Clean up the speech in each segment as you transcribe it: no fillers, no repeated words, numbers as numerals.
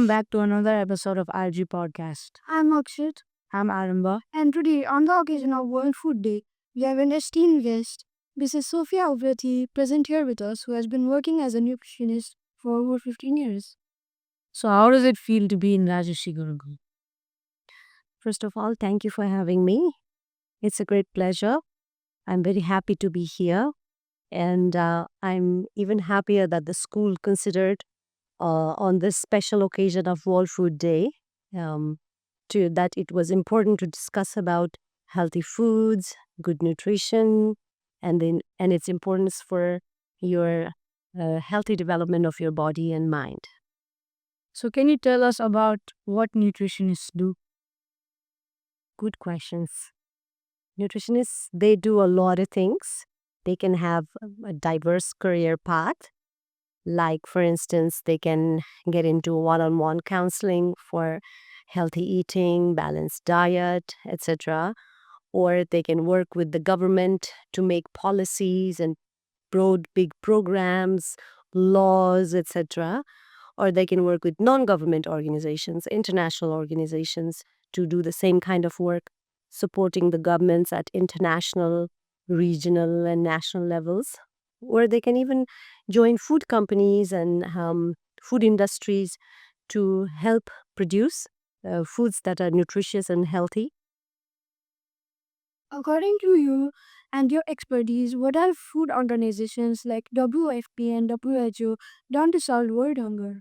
welcome back to another episode of RG Podcast. I'm Akshit, I'm Aarambh. and today, on the occasion of World Food Day, we have an esteemed guest, Mrs. Sophiya Uprety, present here with us, who has been working as a nutritionist for over 15 years. So, how does it feel to be in Rajarshi Gurukul? First of all, thank you for having me. It's a great pleasure. I'm very happy to be here. And I'm even happier that the school considered on this special occasion of World Food Day that it was important to discuss about healthy foods, good nutrition, and its importance for your healthy development of your body and mind. So, can you tell us about what nutritionists do? Good questions. Nutritionists, they do a lot of things. They can have a diverse career path. Like, for instance, they can get into one-on-one counseling for healthy eating, balanced diet, etc. Or they can work with the government to make policies and broad, big programs, laws, etc. Or they can work with non-government organizations, international organizations to do the same kind of work, supporting the governments at international, regional, and national levels. Or they can even join food companies and food industries to help produce foods that are nutritious and healthy. According to you and your expertise, what are food organizations like WFP and WHO done to solve world hunger?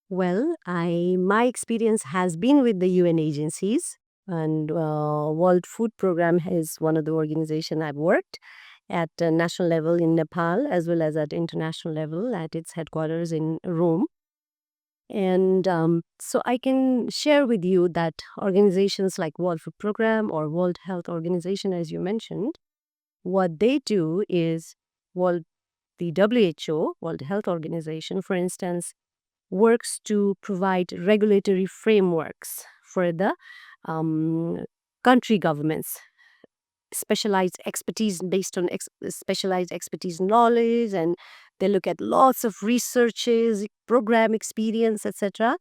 Well, my experience has been with the UN agencies, and World Food Program is one of the organization I've worked at national level in Nepal as well as at international level at its headquarters in Rome. And so I can share with you that organizations like World Food Program or World Health Organization, as you mentioned, what they do is the WHO, World Health Organization, for instance, works to provide regulatory frameworks for the country governments, specialized expertise based on specialized expertise knowledge, and they look at lots of researches, program experience, etc.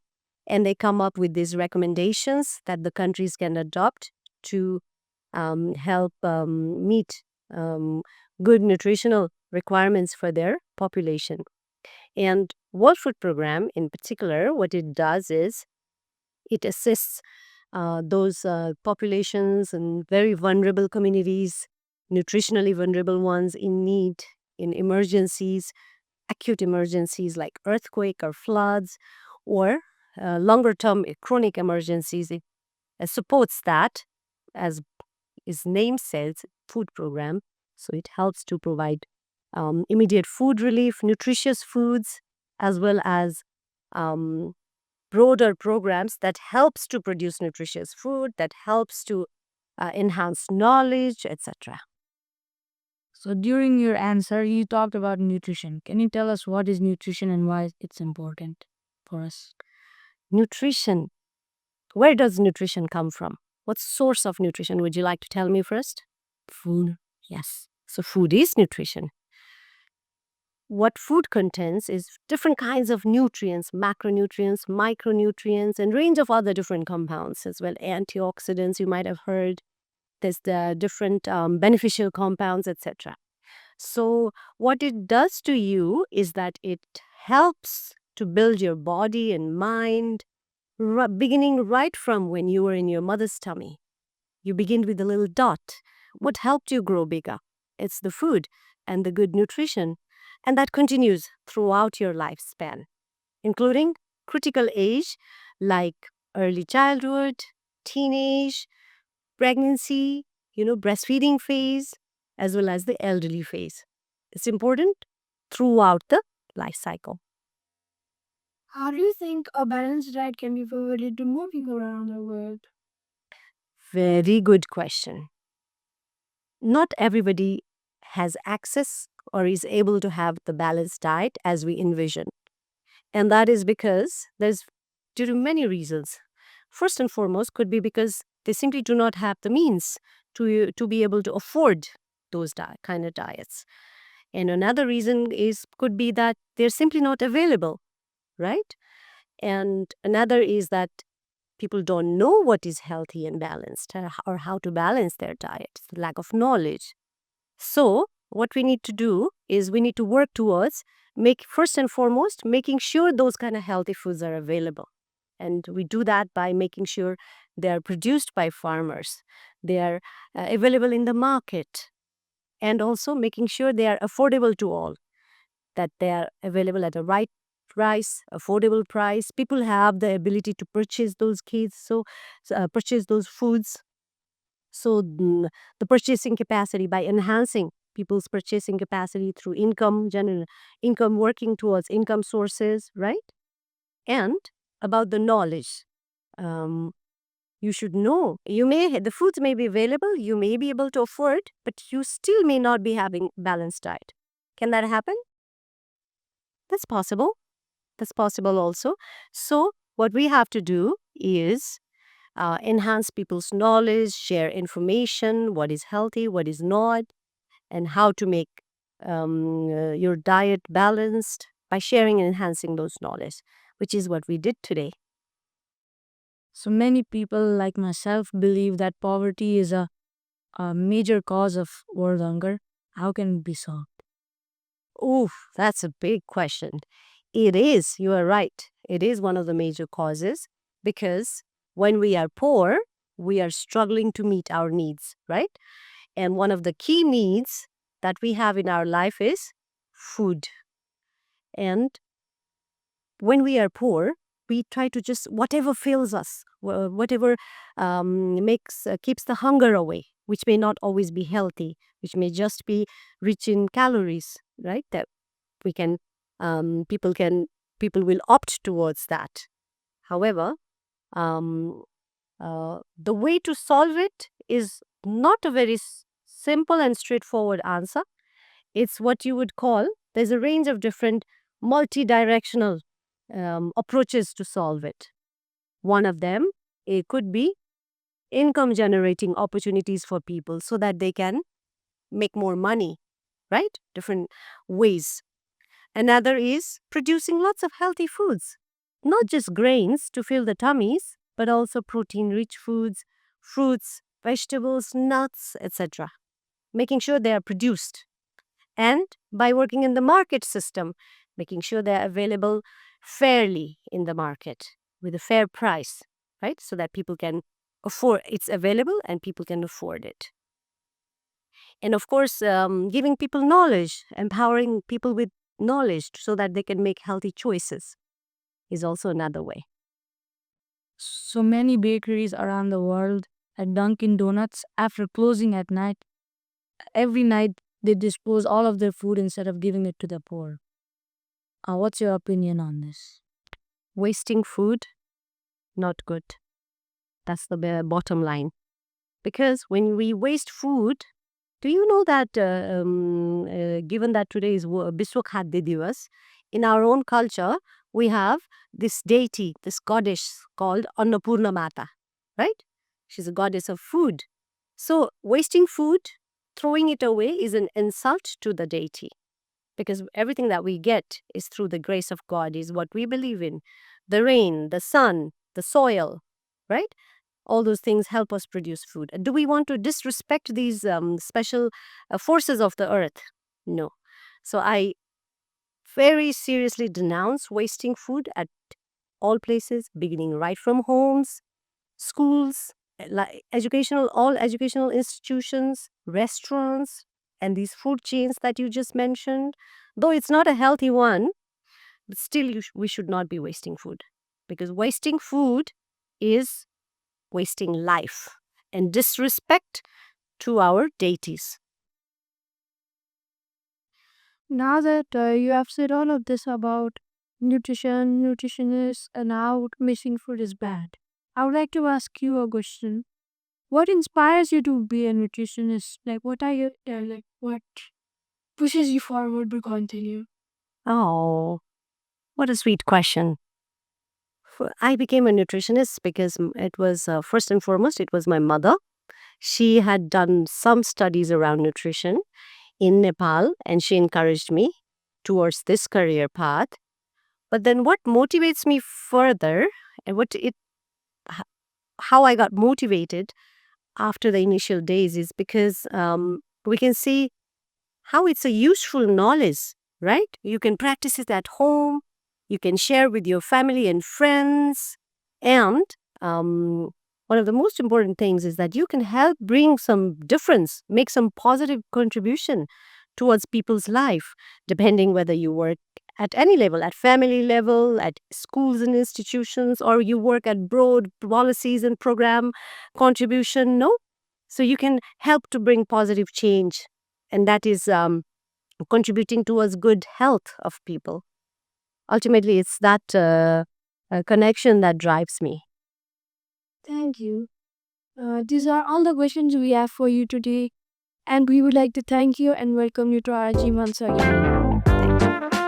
And they come up with these recommendations that the countries can adopt to help meet good nutritional requirements for their population. And World Food Program in particular, what it does is it assists those populations and very vulnerable communities, nutritionally vulnerable ones in need, in emergencies, acute emergencies like earthquake or floods, or longer term chronic emergencies. It supports that, as its name says, food program. So it helps to provide immediate food relief, nutritious foods, as well as um, broader programs that helps to produce nutritious food, that helps to enhance knowledge, etc. So, during your answer, you talked about nutrition. Can you tell us what is nutrition and why it's important for us? Nutrition. Where does nutrition come from? What source of nutrition would you like to tell me first? Food. Yes. So food is nutrition. What food contains is different kinds of nutrients, macronutrients, micronutrients, and range of other different compounds as well. Antioxidants, you might have heard. There's the different beneficial compounds, etc. So what it does to you is that it helps to build your body and mind, beginning right from when you were in your mother's tummy. You begin with a little dot. What helped you grow bigger? It's the food and the good nutrition. And that continues throughout your lifespan, including critical age like early childhood, teenage, pregnancy, breastfeeding phase, as well as the elderly phase. It's important throughout the life cycle. How do you think a balanced diet can be provided to more people around the world? Very good question. Not everybody has access or is able to have the balanced diet as we envision. And that is because there's due to many reasons. First and foremost could be because they simply do not have the means to be able to afford those kind of diets. And another reason could be that they're simply not available, right? And another is that people don't know what is healthy and balanced or how to balance their diet. It's the lack of knowledge. So, what we need to do is we need to work towards first and foremost making sure those kind of healthy foods are available. And we do that by making sure they are produced by farmers, they are available in the market, and also making sure they are affordable to all, that they are available at the right price, affordable price. People have the ability to purchase those kids, purchase those foods. So the purchasing capacity, by enhancing people's purchasing capacity through income, working towards income sources, right? And about the knowledge. Um, you should know. The foods may be available, you may be able to afford, but you still may not be having balanced diet. Can that happen? That's possible. That's possible also. So what we have to do is enhance people's knowledge, share information, what is healthy, what is not, and how to make your diet balanced by sharing and enhancing those knowledge, which is what we did today. So many people like myself believe that poverty is a major cause of world hunger. How can it be solved? Oof, that's a big question. It is, you are right. It is one of the major causes because when we are poor, we are struggling to meet our needs, right? And one of the key needs that we have in our life is food. And when we are poor, we try to just whatever fills us, whatever keeps the hunger away, which may not always be healthy, which may just be rich in calories, right? That we can, people can, people will opt towards that. However, um, the way to solve it is not a very simple and straightforward answer. It's what you would call, there's a range of different multi-directional approaches to solve it. One of them, it could be income generating opportunities for people so that they can make more money, right? Different ways. Another is producing lots of healthy foods, not just grains to fill the tummies, but also protein rich foods, fruits, vegetables, nuts, etc. Making sure they are produced. And by working in the market system, making sure they are available fairly in the market with a fair price, right? So that people can afford, it's available and people can afford it. And of course, giving people knowledge, empowering people with knowledge so that they can make healthy choices is also another way. So many bakeries around the world at Dunkin' Donuts, after closing at night, every night they dispose all of their food instead of giving it to the poor. What's your opinion on this? Wasting food, not good. That's the bottom line. Because when we waste food, do you know that given that today is Biswa Khadya Divas, in our own culture, we have this deity, this goddess called Annapurna Mata, right? She's a goddess of food. So wasting food, throwing it away is an insult to the deity. Because everything that we get is through the grace of God, is what we believe in. The rain, the sun, the soil, right? All those things help us produce food. Do we want to disrespect these special forces of the earth? No. So I very seriously denounce wasting food at all places, beginning right from homes, schools, all educational institutions, restaurants, and these food chains that you just mentioned. Though it's not a healthy one, but still we should not be wasting food, because wasting food is wasting life and disrespect to our deities. Now that you have said all of this about nutrition, nutritionists, and how missing food is bad, I would like to ask you a question. What inspires you to be a nutritionist? Like, what are you what pushes you forward to continue? Oh, what a sweet question. I became a nutritionist because it was, first and foremost, it was my mother. She had done some studies around nutrition in Nepal and she encouraged me towards this career path. But then what motivates me further, and how I got motivated after the initial days, is because we can see how it's a useful knowledge, right? You can practice it at home, you can share with your family and friends, and one of the most important things is that you can help bring some difference, make some positive contribution towards people's life, depending whether you work at any level, at family level, at schools and institutions, or you work at broad policies and program contribution. No, so you can help to bring positive change, and that is contributing towards good health of people. Ultimately, it's that connection that drives me. Thank you. These are all the questions we have for you today, and we would like to thank you and welcome you to our gym once again. Thank you.